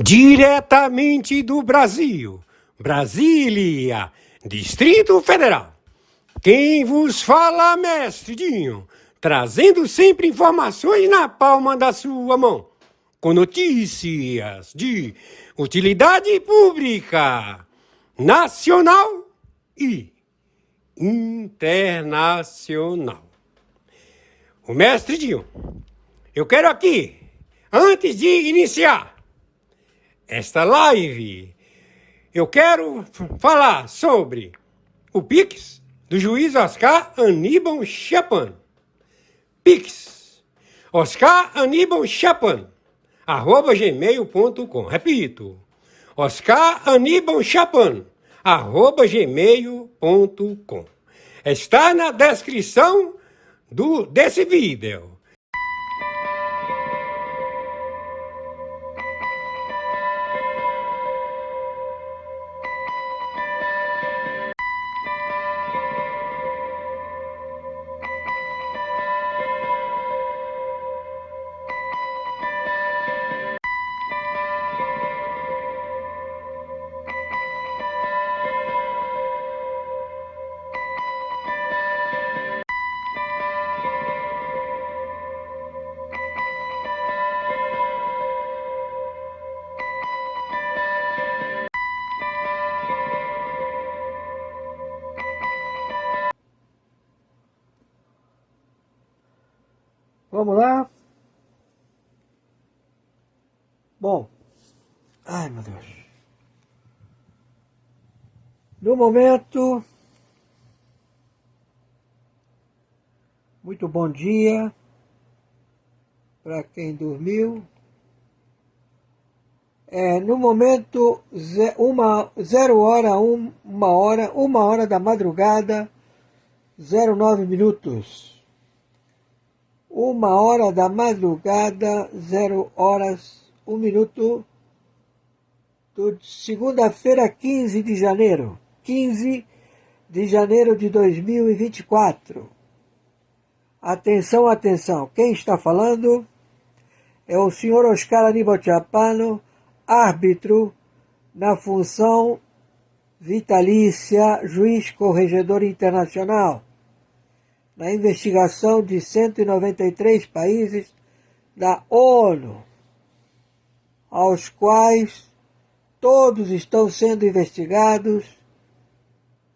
Diretamente do Brasil, Brasília, Distrito Federal. Quem vos fala, mestre Dinho, trazendo sempre informações na palma da sua mão, com notícias de utilidade pública, nacional e internacional. O mestre Dinho, eu quero aqui, antes de iniciar esta live, eu quero falar sobre o Pix do juiz Oscar Aníbal Chapan. Pix, Oscar Aníbal Chapan, @gmail.com. Repito, Oscar Aníbal Chapan, @gmail.com. Está na descrição desse vídeo. Vamos lá? Bom, ai meu Deus. No momento, muito bom dia para quem dormiu. No momento, 1 hora da madrugada, 09 minutos. 1 hora da madrugada, 0 horas, 1 minuto, segunda-feira, 15 de janeiro. 15 de janeiro de 2024. Atenção, atenção. Quem está falando é o senhor Oscar Aníbal Chapan, árbitro na função vitalícia, juiz corregedor internacional, na investigação de 193 países da ONU, aos quais todos estão sendo investigados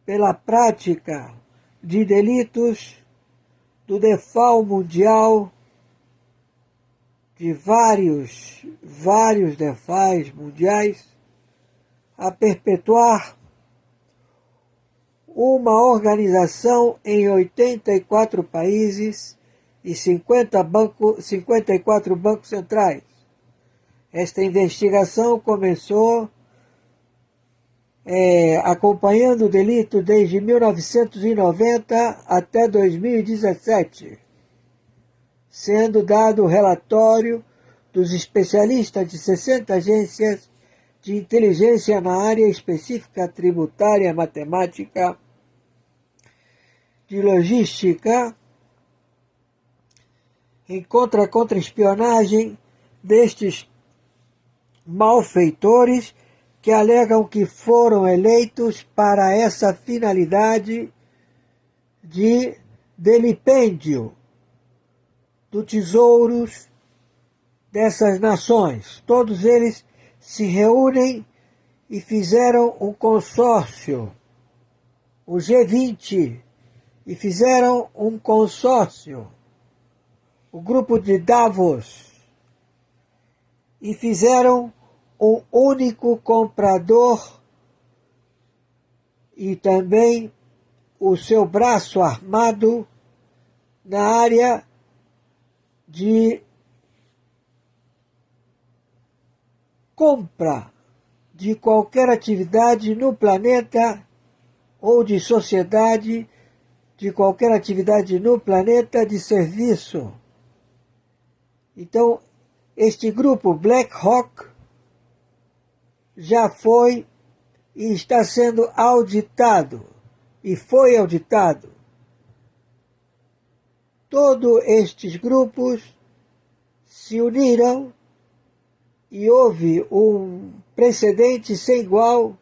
pela prática de delitos do DEFAL mundial, de vários DEFAs mundiais, a perpetuar uma organização em 84 países e 54 bancos centrais. Esta investigação começou acompanhando o delito desde 1990 até 2017, sendo dado o relatório dos especialistas de 60 agências de inteligência na área específica tributária, matemática, de logística, em contra-espionagem destes malfeitores que alegam que foram eleitos para essa finalidade de delipêndio dos tesouros dessas nações. Todos eles se reúnem e fizeram um consórcio, o G20, e fizeram um consórcio, o grupo de Davos, e fizeram um único comprador e também o seu braço armado na área de compra de qualquer atividade no planeta ou de sociedade, de qualquer atividade no planeta de serviço. Então, este grupo Black Hawk já foi e está sendo auditado, e foi auditado. Todos estes grupos se uniram e houve um precedente sem igual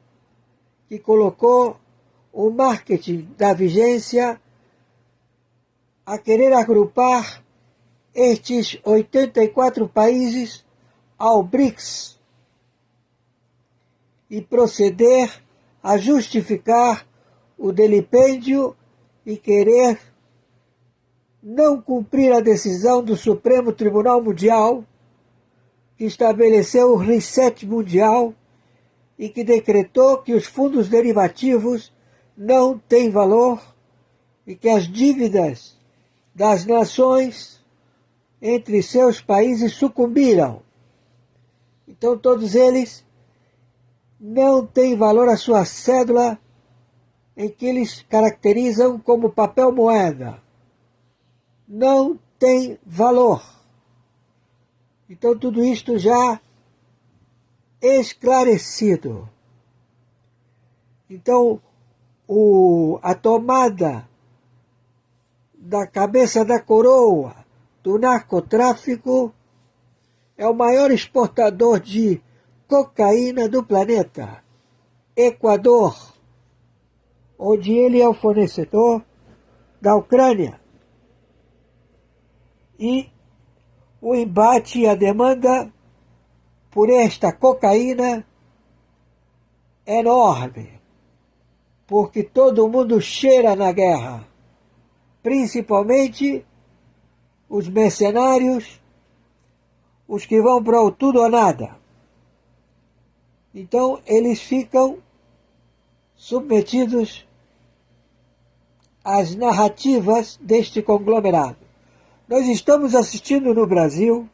que colocou o marketing da vigência a querer agrupar estes 84 países ao BRICS e proceder a justificar o delipêndio e querer não cumprir a decisão do Supremo Tribunal Mundial, que estabeleceu o reset mundial e que decretou que os fundos derivativos não têm valor e que as dívidas das nações entre seus países sucumbiram. Então todos eles não têm valor a sua cédula, em que eles caracterizam como papel moeda. Não tem valor. Então tudo isto já esclarecido. Então a tomada da cabeça da coroa do narcotráfico é o maior exportador de cocaína do planeta, Equador, onde ele é o fornecedor da Ucrânia. E o embate e a demanda por esta cocaína é enorme, porque todo mundo cheira na guerra, principalmente os mercenários, os que vão para o tudo ou nada. Então eles ficam submetidos às narrativas deste conglomerado. Nós estamos assistindo no Brasil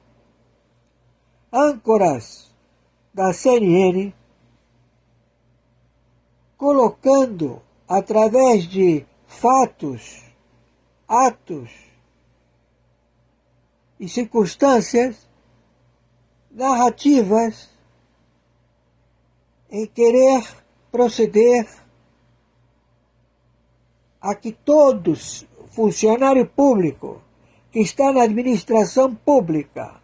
âncoras da CNN colocando, através de fatos, atos e circunstâncias, narrativas em querer proceder a que todos, funcionário público que está na administração pública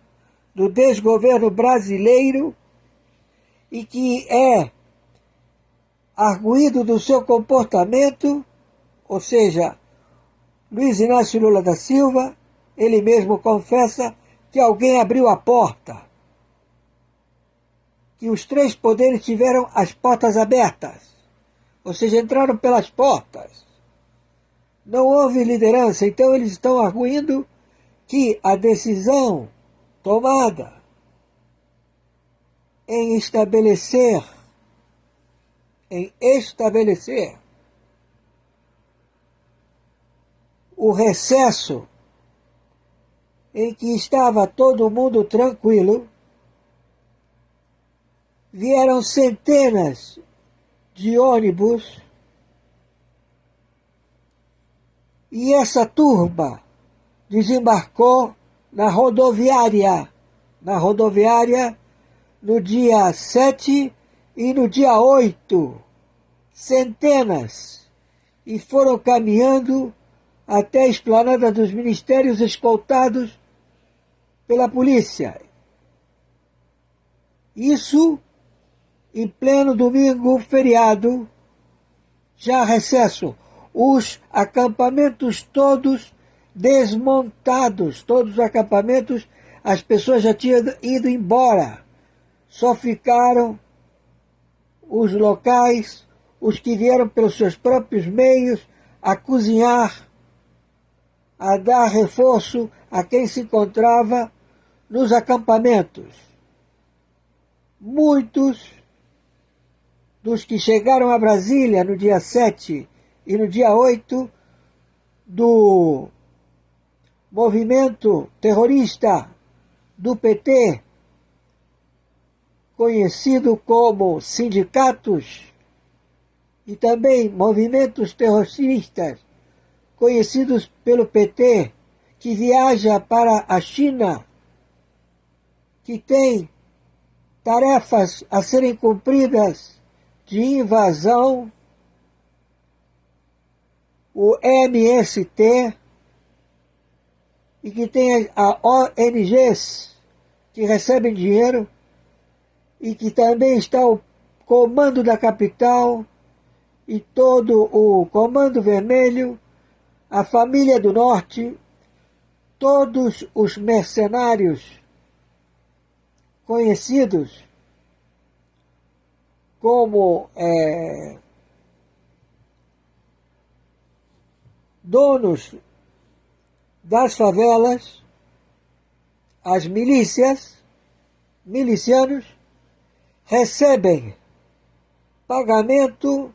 do desgoverno brasileiro e que é arguido do seu comportamento, ou seja, Luiz Inácio Lula da Silva, ele mesmo confessa que alguém abriu a porta, que os três poderes tiveram as portas abertas, ou seja, entraram pelas portas. Não houve liderança, então eles estão arguindo que a decisão tomada em estabelecer o recesso em que estava todo mundo tranquilo, vieram centenas de ônibus e essa turba desembarcou na rodoviária no dia 7 e no dia 8, centenas, e foram caminhando até a esplanada dos ministérios escoltados pela polícia. Isso em pleno domingo feriado, já recesso, os acampamentos todos desmontados, todos os acampamentos, as pessoas já tinham ido embora, só ficaram os locais, os que vieram pelos seus próprios meios a cozinhar, a dar reforço a quem se encontrava nos acampamentos. Muitos dos que chegaram a Brasília no dia 7 e no dia 8 do movimento terrorista do PT, conhecido como sindicatos, e também movimentos terroristas conhecidos pelo PT, que viaja para a China que tem tarefas a serem cumpridas de invasão, o MST, e que tem a ONGs que recebem dinheiro, e que também está o Comando da Capital e todo o Comando Vermelho, a Família do Norte, todos os mercenários conhecidos como donos das favelas, as milícias, milicianos, recebem pagamento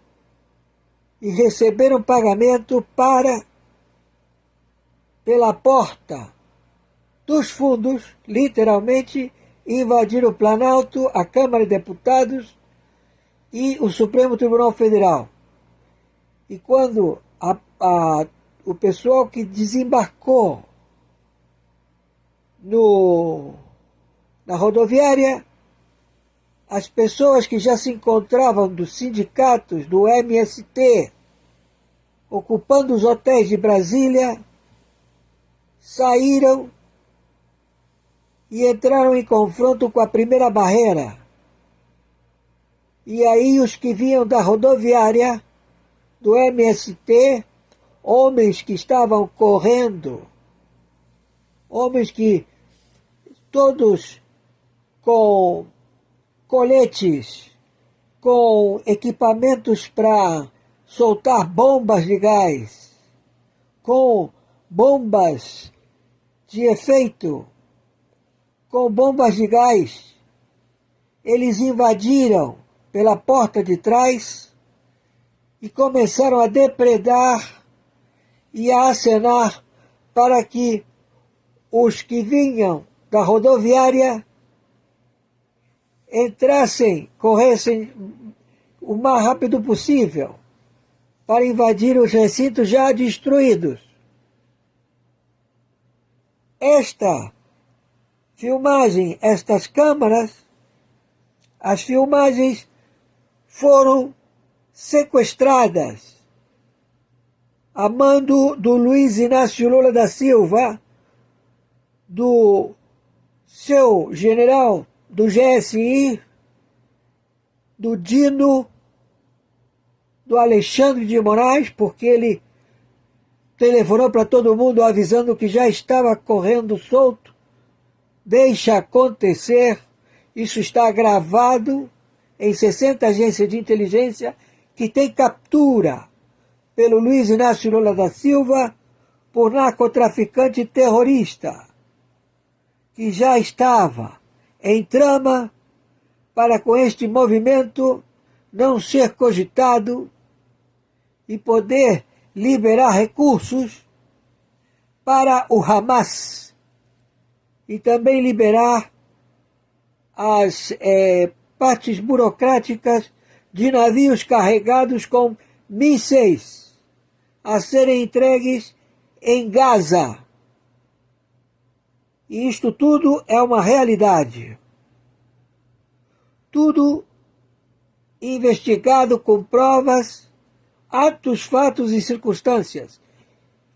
e receberam pagamento para, pela porta dos fundos, literalmente, invadir o Planalto, a Câmara de Deputados e o Supremo Tribunal Federal. E quando o pessoal que desembarcou na rodoviária, as pessoas que já se encontravam dos sindicatos do MST, ocupando os hotéis de Brasília, saíram e entraram em confronto com a primeira barreira. E aí os que vinham da rodoviária, do MST, homens que estavam correndo, homens que todos com coletes, com equipamentos para soltar bombas de gás, com bombas de efeito, com bombas de gás, eles invadiram pela porta de trás e começaram a depredar e a acenar para que os que vinham da rodoviária entrassem, corressem o mais rápido possível para invadir os recintos já destruídos. Esta filmagem, estas câmaras, as filmagens foram sequestradas a mando do Luiz Inácio Lula da Silva, do seu general do GSI, do Dino, do Alexandre de Moraes, porque ele telefonou para todo mundo avisando que já estava correndo solto. Deixa acontecer, isso está gravado em 60 agências de inteligência que tem captura pelo Luiz Inácio Lula da Silva por narcotraficante terrorista, que já estava em trama para com este movimento não ser cogitado e poder liberar recursos para o Hamas e também liberar as partes burocráticas de navios carregados com mísseis a serem entregues em Gaza. E isto tudo é uma realidade. Tudo investigado com provas, atos, fatos e circunstâncias.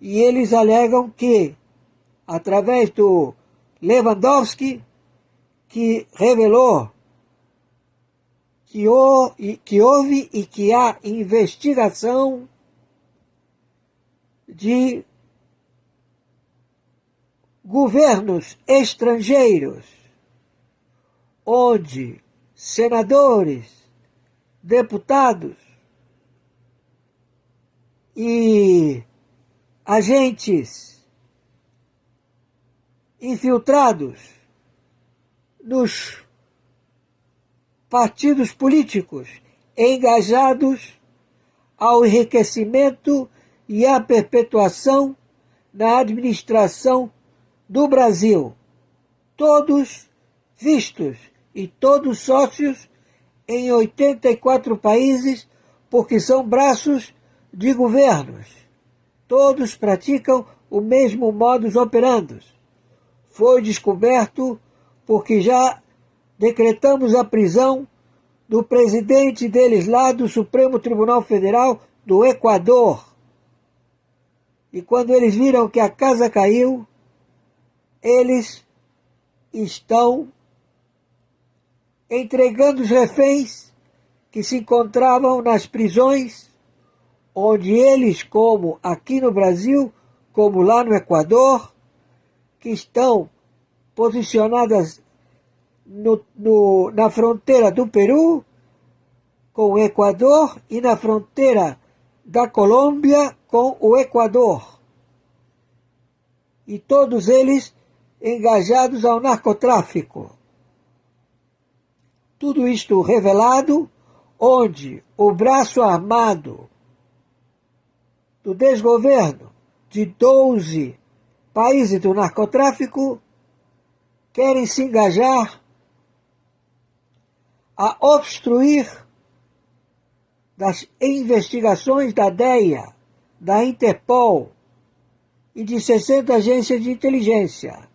E eles alegam que, através do Lewandowski, que revelou que houve e que há investigação de governos estrangeiros, onde senadores, deputados e agentes infiltrados nos partidos políticos engajados ao enriquecimento e à perpetuação na administração do Brasil, todos vistos e todos sócios em 84 países, porque são braços de governos. Todos praticam o mesmo modus operandi. Foi descoberto porque já decretamos a prisão do presidente deles lá do Supremo Tribunal Federal do Equador. E quando eles viram que a casa caiu, eles estão entregando os reféns que se encontravam nas prisões, onde eles, como aqui no Brasil, como lá no Equador, que estão posicionadas na fronteira do Peru com o Equador e na fronteira da Colômbia com o Equador. E todos eles engajados ao narcotráfico. Tudo isto revelado, onde o braço armado do desgoverno de 12 países do narcotráfico querem se engajar a obstruir das investigações da DEA, da Interpol e de 60 agências de inteligência.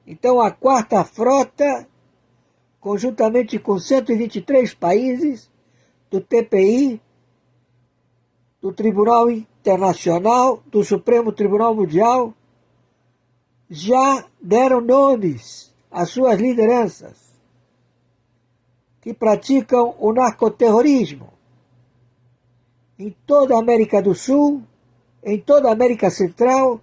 Então a quarta frota, conjuntamente com 123 países do TPI, do Tribunal Internacional, do Supremo Tribunal Mundial, já deram nomes às suas lideranças que praticam o narcoterrorismo em toda a América do Sul, em toda a América Central,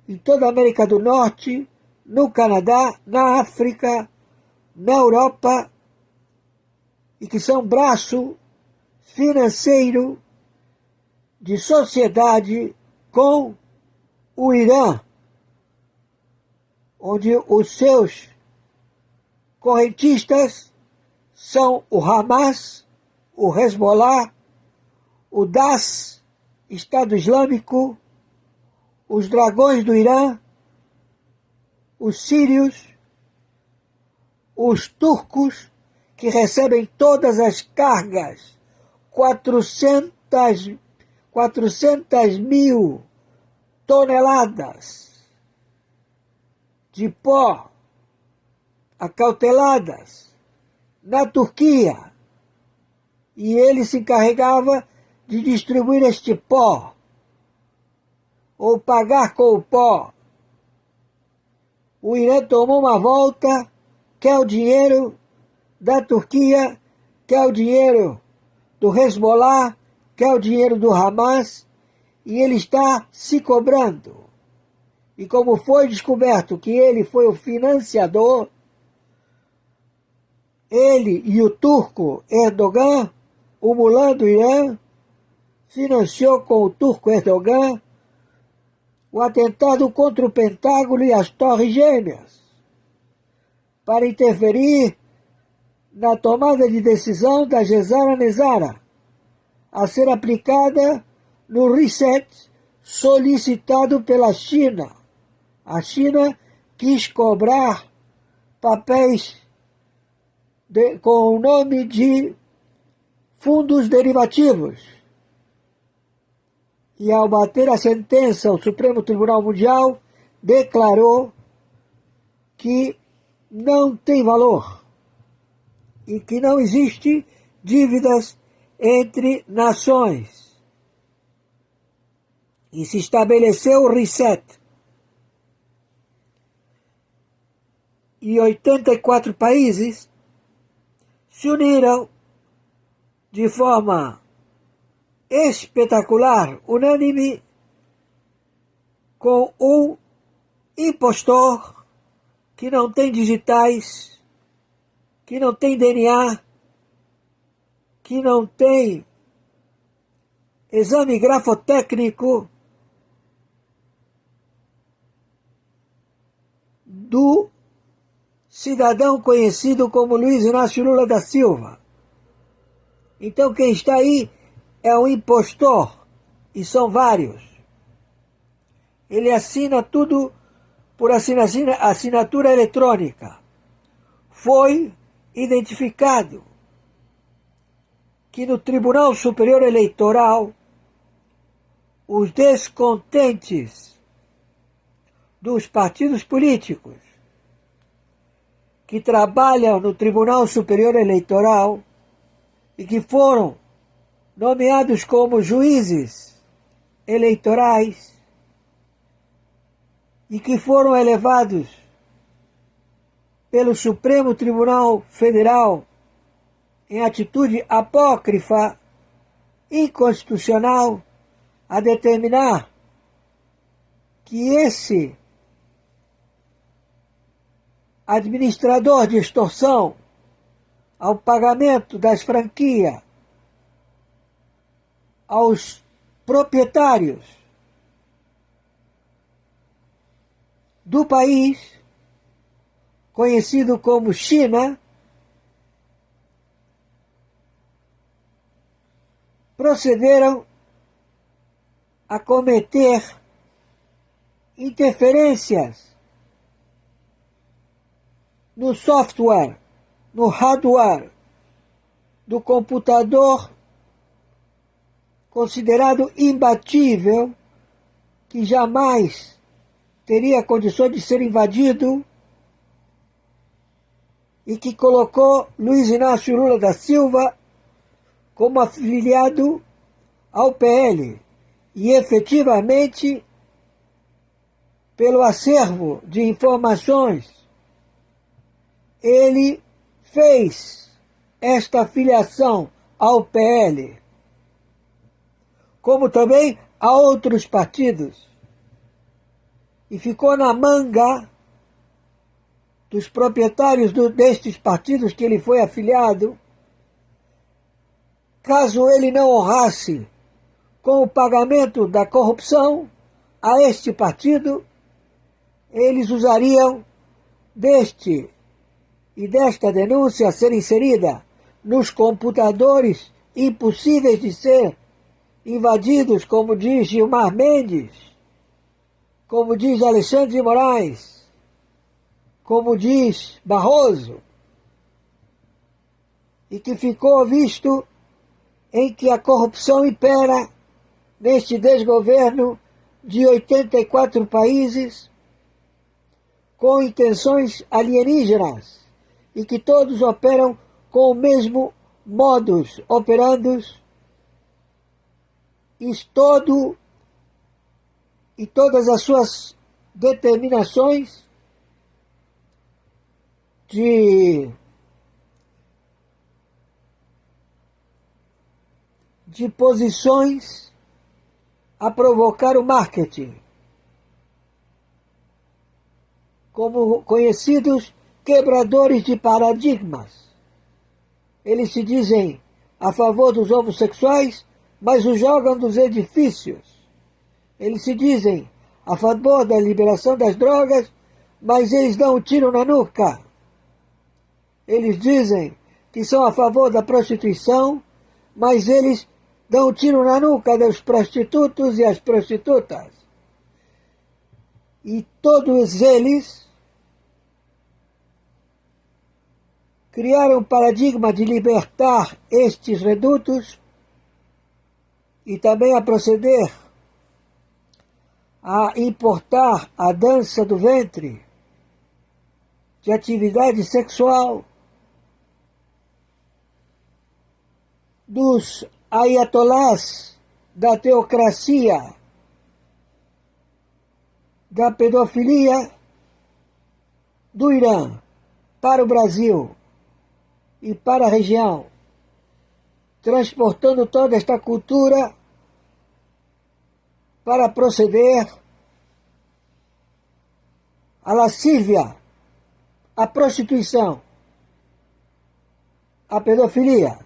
em toda a América do Norte, no Canadá, na África, na Europa, e que são braço financeiro de sociedade com o Irã, onde os seus correntistas são o Hamas, o Hezbollah, o Daesh, Estado Islâmico, os dragões do Irã, os sírios, os turcos, que recebem todas as cargas, 400 mil toneladas de pó acauteladas na Turquia, e ele se encarregava de distribuir este pó, ou pagar com o pó. O Irã tomou uma volta, quer o dinheiro da Turquia, quer o dinheiro do Hezbollah, quer o dinheiro do Hamas, e ele está se cobrando. E como foi descoberto que ele foi o financiador, ele e o turco Erdogan, o mulã do Irã, financiou com o turco Erdogan o atentado contra o Pentágono e as Torres Gêmeas, para interferir na tomada de decisão da Gezara Nezara, a ser aplicada no reset solicitado pela China. A China quis cobrar papéis com o nome de fundos derivativos. E ao bater a sentença, o Supremo Tribunal Mundial declarou que não tem valor e que não existe dívidas entre nações. E se estabeleceu o reset. E 84 países se uniram de forma espetacular, unânime, com um impostor que não tem digitais, que não tem DNA, que não tem exame grafotécnico do cidadão conhecido como Luiz Inácio Lula da Silva. Então quem está aí é um impostor, e são vários. Ele assina tudo por assinatura eletrônica. Foi identificado que no Tribunal Superior Eleitoral os descontentes dos partidos políticos que trabalham no Tribunal Superior Eleitoral e que foram nomeados como juízes eleitorais e que foram elevados pelo Supremo Tribunal Federal em atitude apócrifa, inconstitucional, a determinar que esse administrador de extorsão ao pagamento das franquias aos proprietários do país, conhecido como China, procederam a cometer interferências no software, no hardware do computador considerado imbatível, que jamais teria condições de ser invadido e que colocou Luiz Inácio Lula da Silva como afiliado ao PL. E efetivamente, pelo acervo de informações, ele fez esta filiação ao PL, como também a outros partidos, e ficou na manga dos proprietários destes partidos que ele foi afiliado, caso ele não honrasse com o pagamento da corrupção a este partido, eles usariam desta denúncia a ser inserida nos computadores impossíveis de ser invadidos, como diz Gilmar Mendes, como diz Alexandre de Moraes, como diz Barroso, e que ficou visto em que a corrupção impera neste desgoverno de 84 países com intenções alienígenas e que todos operam com o mesmo modus operandi e todas as suas determinações de posições a provocar o marketing, como conhecidos quebradores de paradigmas. Eles se dizem a favor dos homossexuais, mas os jogam dos edifícios. Eles se dizem a favor da liberação das drogas, mas eles dão um tiro na nuca. Eles dizem que são a favor da prostituição, mas eles dão um tiro na nuca dos prostitutos e as prostitutas. E todos eles criaram um paradigma de libertar estes redutos e também a proceder a importar a dança do ventre de atividade sexual dos ayatolás da teocracia, da pedofilia do Irã para o Brasil e para a região, transportando toda esta cultura para proceder à lascívia, à prostituição, à pedofilia.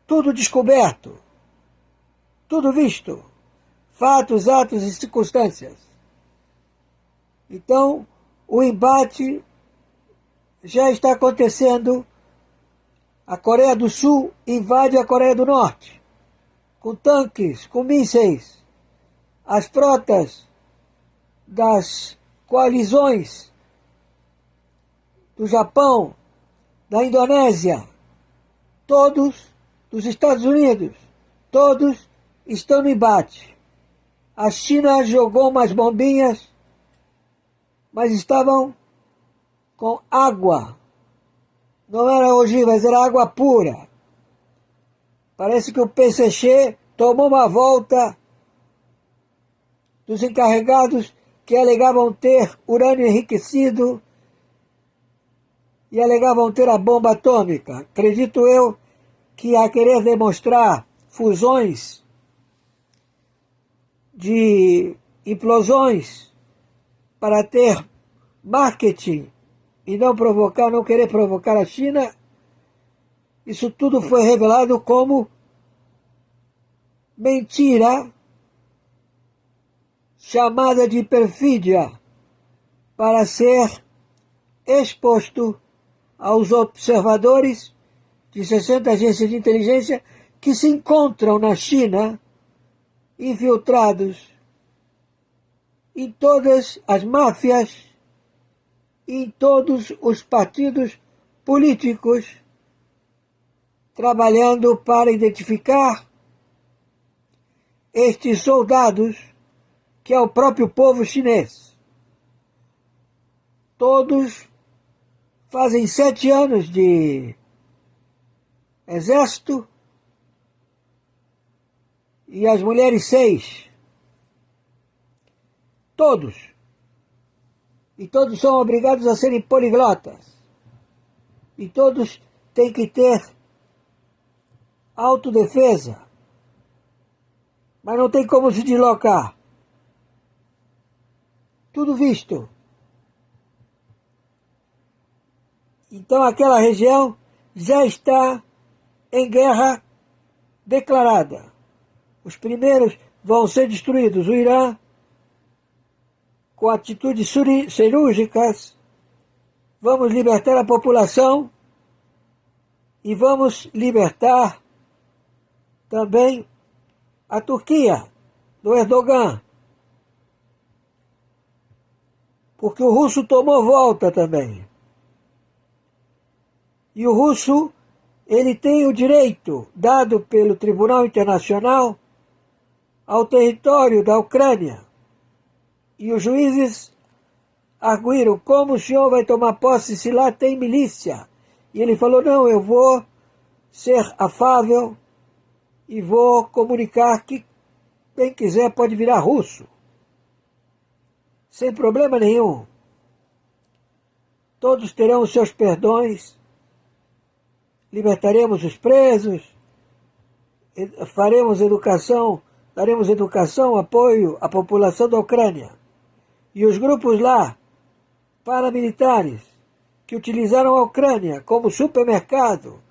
Tudo descoberto, tudo visto, fatos, atos e circunstâncias. Então, o embate já está acontecendo. A Coreia do Sul invade a Coreia do Norte, com tanques, com mísseis. As frotas das coalizões do Japão, da Indonésia, todos dos Estados Unidos, todos estão no embate. A China jogou umas bombinhas, mas estavam com água. Não era ogivas, era água pura. Parece que o PCC tomou uma volta dos encarregados que alegavam ter urânio enriquecido e alegavam ter a bomba atômica. Acredito eu que, a querer demonstrar fusões de implosões para ter marketing e não querer provocar a China, isso tudo foi revelado como mentira, chamada de perfídia, para ser exposto aos observadores de 60 agências de inteligência que se encontram na China, infiltrados em todas as máfias, em todos os partidos políticos, trabalhando para identificar estes soldados, que é o próprio povo chinês. Todos fazem 7 anos de exército e as mulheres 6. Todos. E todos são obrigados a serem poliglotas. E todos têm que ter autodefesa. Mas não tem como se deslocar. Tudo visto. Então aquela região já está em guerra declarada. Os primeiros vão ser destruídos. O Irã, com atitudes cirúrgicas, vamos libertar a população e vamos libertar também a Turquia, do Erdogan. Porque o russo tomou volta também. E o russo, ele tem o direito, dado pelo Tribunal Internacional, ao território da Ucrânia. E os juízes arguíram: como o senhor vai tomar posse se lá tem milícia? E ele falou: não, eu vou ser afável e vou comunicar que quem quiser pode virar russo. Sem problema nenhum. Todos terão os seus perdões, libertaremos os presos, daremos educação, apoio à população da Ucrânia. E os grupos lá, paramilitares, que utilizaram a Ucrânia como supermercado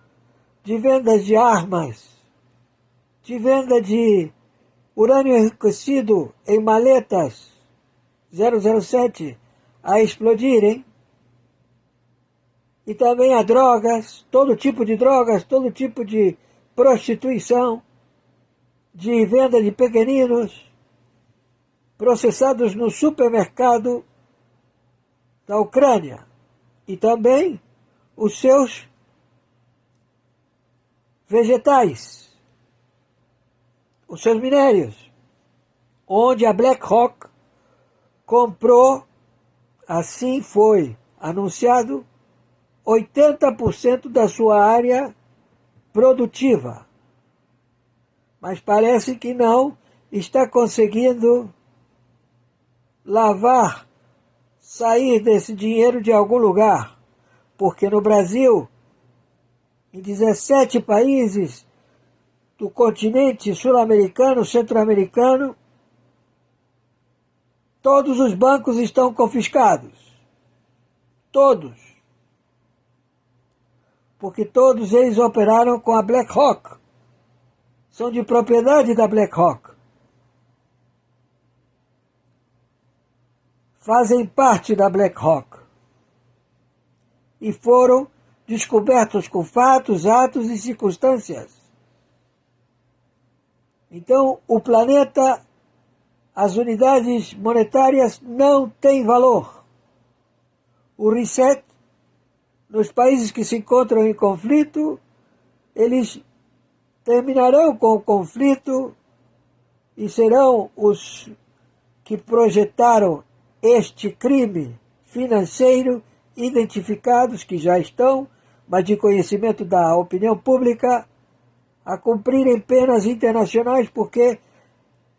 de vendas de armas, de venda de urânio enriquecido em maletas 007 a explodirem, e também a drogas, todo tipo de prostituição, de venda de pequeninos, processados no supermercado da Ucrânia, e também os seus vegetais, os seus minérios, onde a BlackRock comprou, assim foi anunciado, 80% da sua área produtiva. Mas parece que não está conseguindo sair desse dinheiro de algum lugar. Porque no Brasil, em 17 países do continente sul-americano, centro-americano, todos os bancos estão confiscados. Todos. Porque todos eles operaram com a BlackRock. São de propriedade da BlackRock. Fazem parte da BlackRock. E foram descobertos com fatos, atos e circunstâncias. Então, o planeta, as unidades monetárias não têm valor. O reset, nos países que se encontram em conflito, eles terminarão com o conflito e serão os que projetaram este crime financeiro identificados, que já estão, mas de conhecimento da opinião pública, a cumprirem penas internacionais porque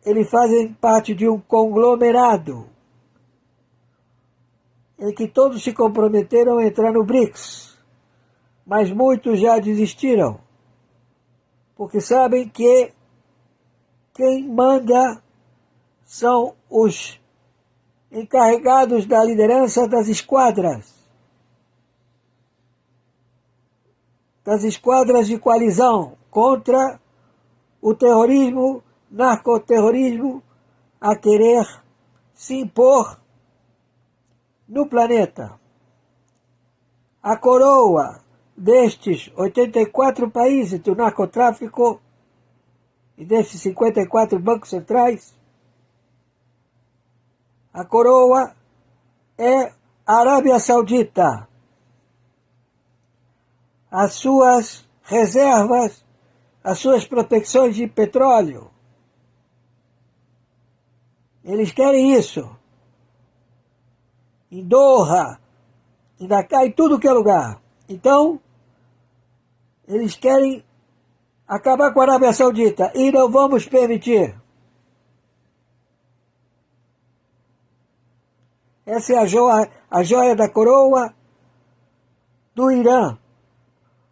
eles fazem parte de um conglomerado em que todos se comprometeram a entrar no BRICS, mas muitos já desistiram, porque sabem que quem manda são os encarregados da liderança das esquadras de coalizão contra o terrorismo, narcoterrorismo, a querer se impor no planeta. A coroa destes 84 países do narcotráfico e destes 54 bancos centrais, a coroa é a Arábia Saudita. As suas reservas, as suas prospecções de petróleo. Eles querem isso. Em Doha, em Dakar, em tudo que é lugar. Então, eles querem acabar com a Arábia Saudita e não vamos permitir. Essa é a joia da coroa do Irã,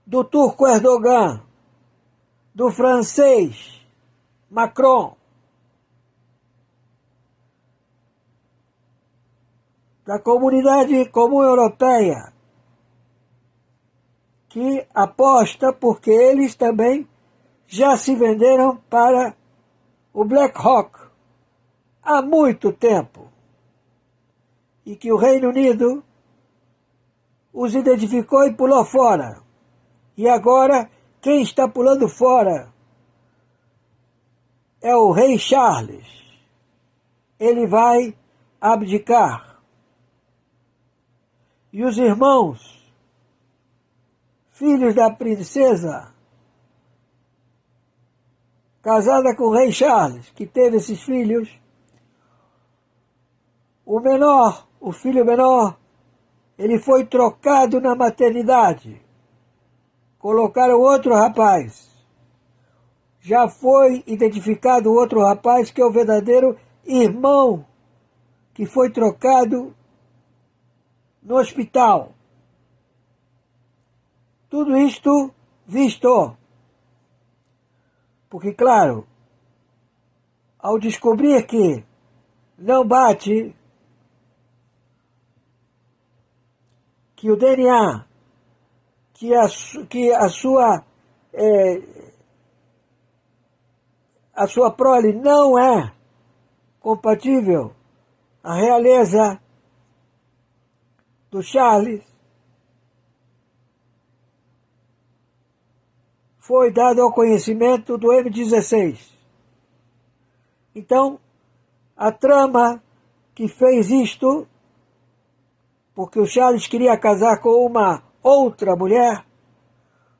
do turco Erdogan, do francês Macron, da Comunidade Comum Europeia, que aposta porque eles também já se venderam para o BlackRock há muito tempo e que o Reino Unido os identificou e pulou fora. E agora quem está pulando fora é o rei Charles. Ele vai abdicar. E os irmãos, filhos da princesa, casada com o rei Charles, que teve esses filhos, o filho menor, ele foi trocado na maternidade. Colocaram outro rapaz. Já foi identificado outro rapaz que é o verdadeiro irmão que foi trocado no hospital. Tudo isto visto. Porque, claro, ao descobrir que não bate, que o DNA, que a sua prole não é compatível à realeza do Charles, foi dado ao conhecimento do M16. Então, a trama que fez isto, porque o Charles queria casar com uma outra mulher,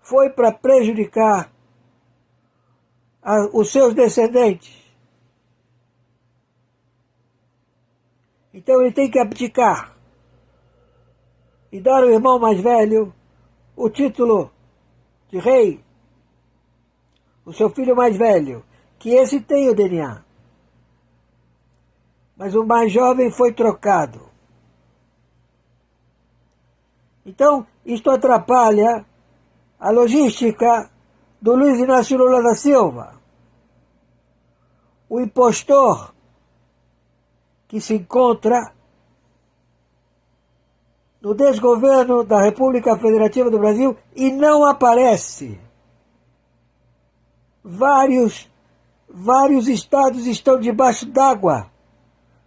foi para prejudicar os seus descendentes. Então ele tem que abdicar e dar ao irmão mais velho o título de rei, o seu filho mais velho, que esse tem o DNA. Mas o mais jovem foi trocado. Então, isto atrapalha a logística do Luiz Inácio Lula da Silva, o impostor que se encontra no desgoverno da República Federativa do Brasil e não aparece. Vários estados estão debaixo d'água,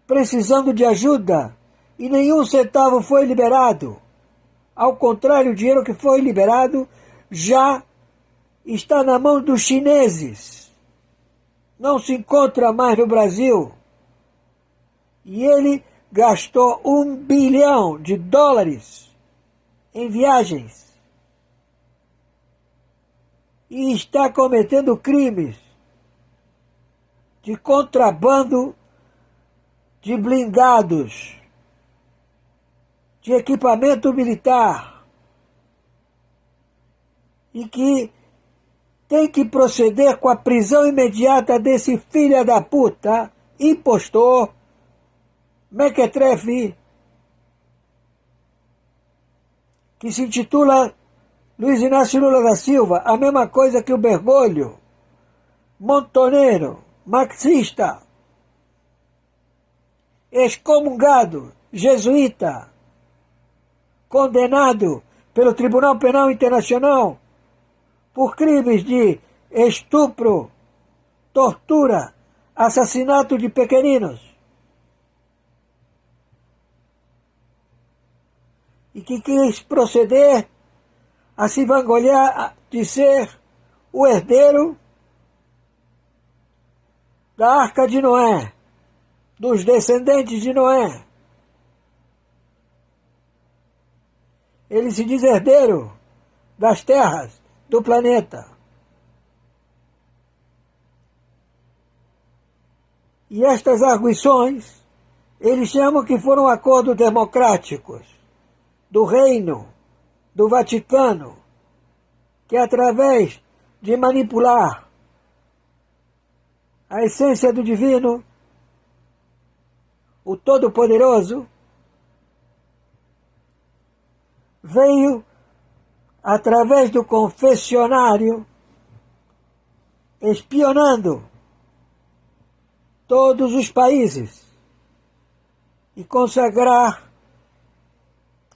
precisando de ajuda, e nenhum centavo foi liberado. Ao contrário, o dinheiro que foi liberado já está na mão dos chineses. Não se encontra mais no Brasil. E ele gastou $1 bilhão em viagens. E está cometendo crimes de contrabando de blindados, de equipamento militar e que tem que proceder com a prisão imediata desse filho da puta, impostor, mequetrefe, que se intitula Luiz Inácio Lula da Silva, a mesma coisa que o Bergoglio, montoneiro, marxista, excomungado, jesuíta, condenado pelo Tribunal Penal Internacional por crimes de estupro, tortura, assassinato de pequeninos. E que quis proceder a se vangloriar de ser o herdeiro da Arca de Noé, dos descendentes de Noé. Ele se diz herdeiro das terras do planeta. E estas arguições, eles chamam que foram acordos democráticos do Reino, do Vaticano, que através de manipular a essência do divino, o Todo-Poderoso, veio através do confessionário, espionando todos os países e consagrar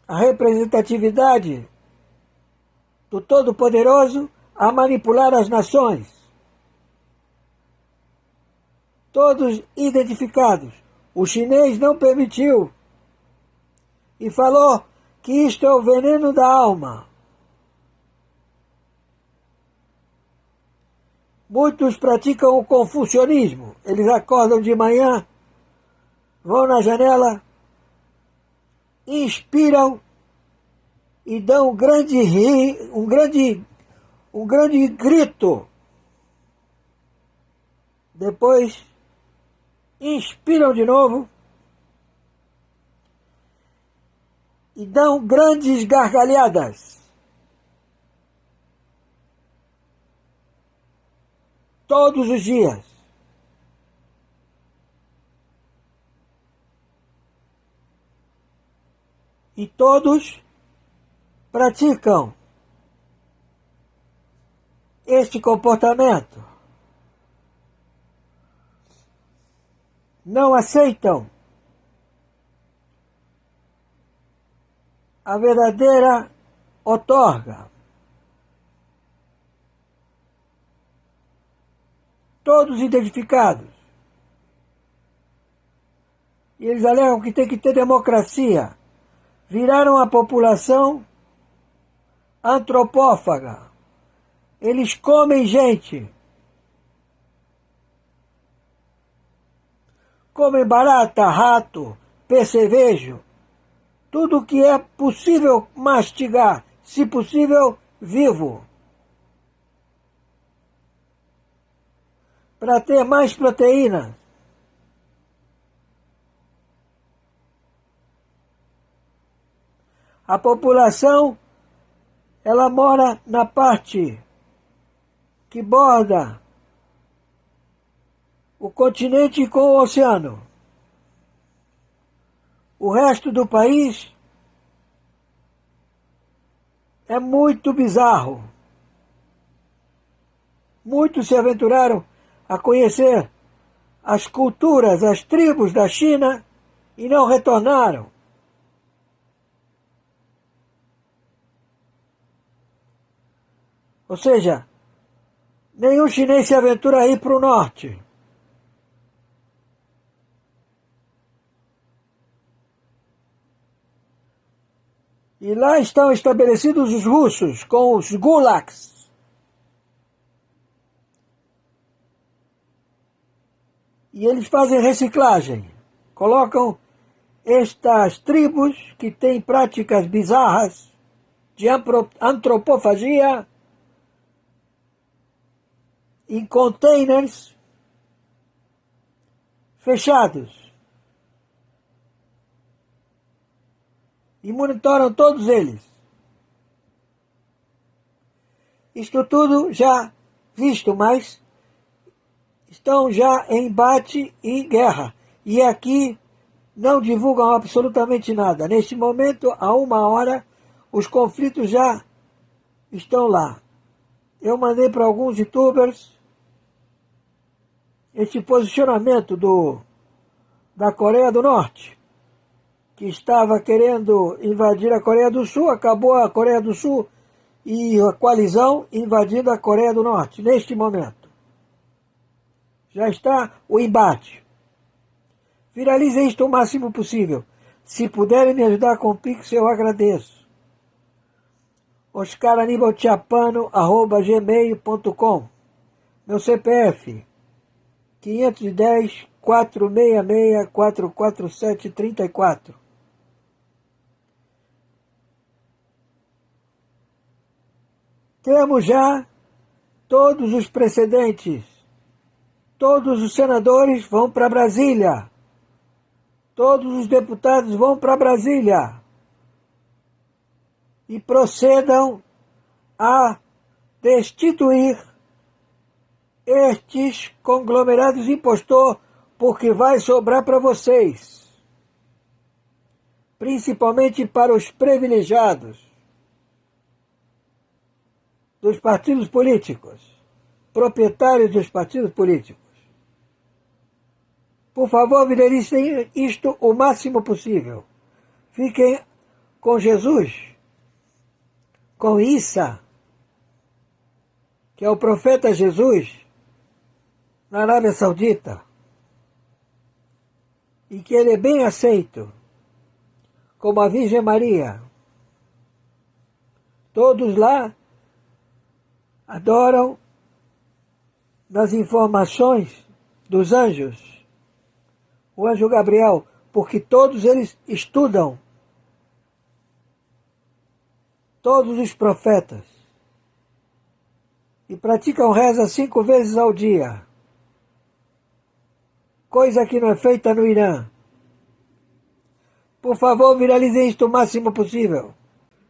a representatividade do Todo-Poderoso a manipular as nações. Todos identificados. O chinês não permitiu e falou que isto é o veneno da alma. Muitos praticam o confucionismo. Eles acordam de manhã, vão na janela, inspiram e dão um grande grito. Depois inspiram de novo e dão grandes gargalhadas. Todos os dias. E todos praticam este comportamento. Não aceitam a verdadeira outorga. Todos identificados. E eles alegam que tem que ter democracia. Viraram a população antropófaga. Eles comem gente. Comem barata, rato, percevejo. Tudo que é possível mastigar, se possível, vivo. Para ter mais proteína. A população, ela mora na parte que borda o continente com o oceano. O resto do país é muito bizarro. Muitos se aventuraram a conhecer as culturas, as tribos da China e não retornaram. Ou seja, nenhum chinês se aventura a ir para o norte. E lá estão estabelecidos os russos, com os gulags. E eles fazem reciclagem. Colocam estas tribos que têm práticas bizarras de antropofagia em containers fechados. e monitoram todos eles. Isto tudo já visto, mas estão já em embate e guerra. E aqui não divulgam absolutamente nada. Neste momento, há 1 hora, os conflitos já estão lá. Eu mandei para alguns youtubers este posicionamento da Coreia do Norte, que estava querendo invadir a Coreia do Sul, acabou a Coreia do Sul e a coalizão invadindo a Coreia do Norte, neste momento. Já está o embate. Viralizem isto o máximo possível. Se puderem me ajudar com o Pix, eu agradeço. oscaranibalchapano@gmail.com. Meu CPF 510 466 447 34. Temos já todos os precedentes. Todos os senadores vão para Brasília. Todos os deputados vão para Brasília. E procedam a destituir estes conglomerados impostor, porque vai sobrar para vocês. Principalmente para os privilegiados dos partidos políticos, proprietários dos partidos políticos. Por favor, viralizem isto o máximo possível. Fiquem com Jesus, com Issa, que é o profeta Jesus, na Arábia Saudita, e que ele é bem aceito, como a Virgem Maria. Todos lá adoram nas informações dos anjos, o anjo Gabriel, porque todos eles estudam, todos os profetas, e praticam reza 5 vezes ao dia, coisa que não é feita no Irã. Por favor, viralizem isto o máximo possível.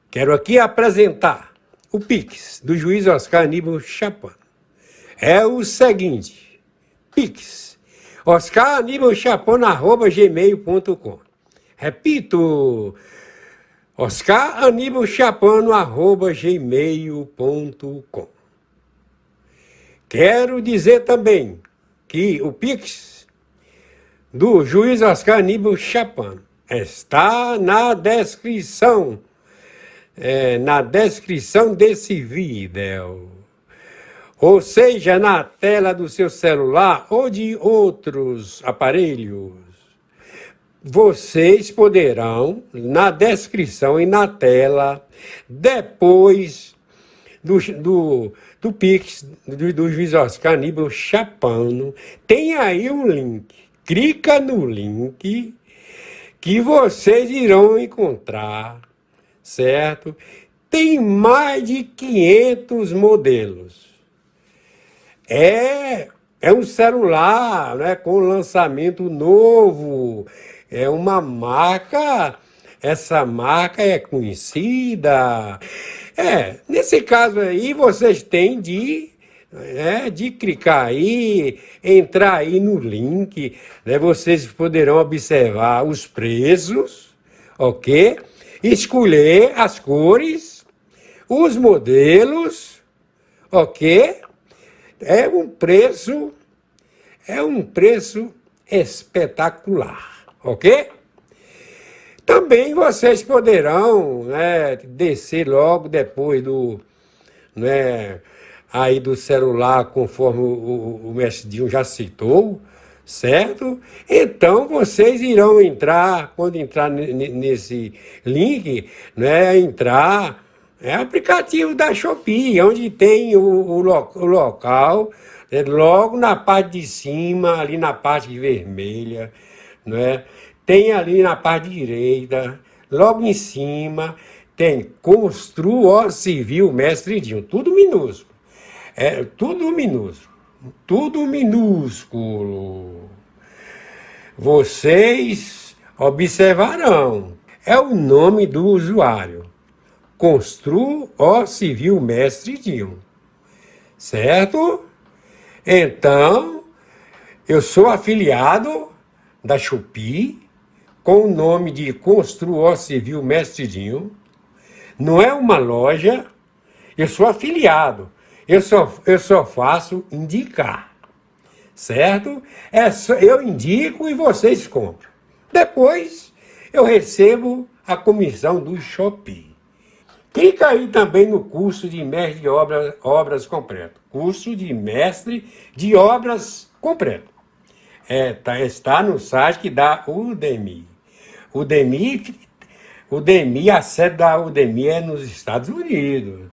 Quero aqui apresentar o Pix do juiz Oscar Aníbal Chapano. É o seguinte: Pix oscaranibalchapano@gmail.com. Repito, oscaranibalchapano@gmail.com. Quero dizer também que o Pix do juiz Oscar Aníbal Chapano está na descrição desse vídeo, ou seja, na tela do seu celular ou de outros aparelhos. Vocês poderão, na descrição e na tela, depois do Pix do juiz Oscar Aníbal Chapano, tem aí um link. Clica no link que vocês irão encontrar, certo? Tem mais de 500 modelos. É um celular, né, com lançamento novo. É uma marca, essa marca é conhecida. Nesse caso aí, vocês têm de clicar aí, entrar aí no link, né, vocês poderão observar os preços, ok? Escolher as cores, os modelos, ok? É um preço espetacular, ok? Também vocês poderão, né, descer logo depois aí do celular, conforme o mestre Dinho já citou, certo? Então vocês irão entrar, quando entrar nesse link, né, aplicativo da Shopee, onde tem o local, logo na parte de cima, ali na parte vermelha, né? Tem ali na parte direita, logo em cima, tem Constru Civil Mestre Dinho, tudo minúsculo. Tudo minúsculo. Vocês observarão. é o nome do usuário. Constru o Civil Mestre Dinho. Certo? Então, eu sou afiliado da Shopee com o nome de Constru o Civil Mestre Dinho. Não é uma loja, eu sou afiliado. Eu só faço indicar. Certo? Eu indico e vocês compram. Depois, eu recebo a comissão do Shopee. Clica aí também no curso de mestre de obras completo. Curso de mestre de obras completo. Está no site da Udemy. Udemy, a sede da Udemy é nos Estados Unidos.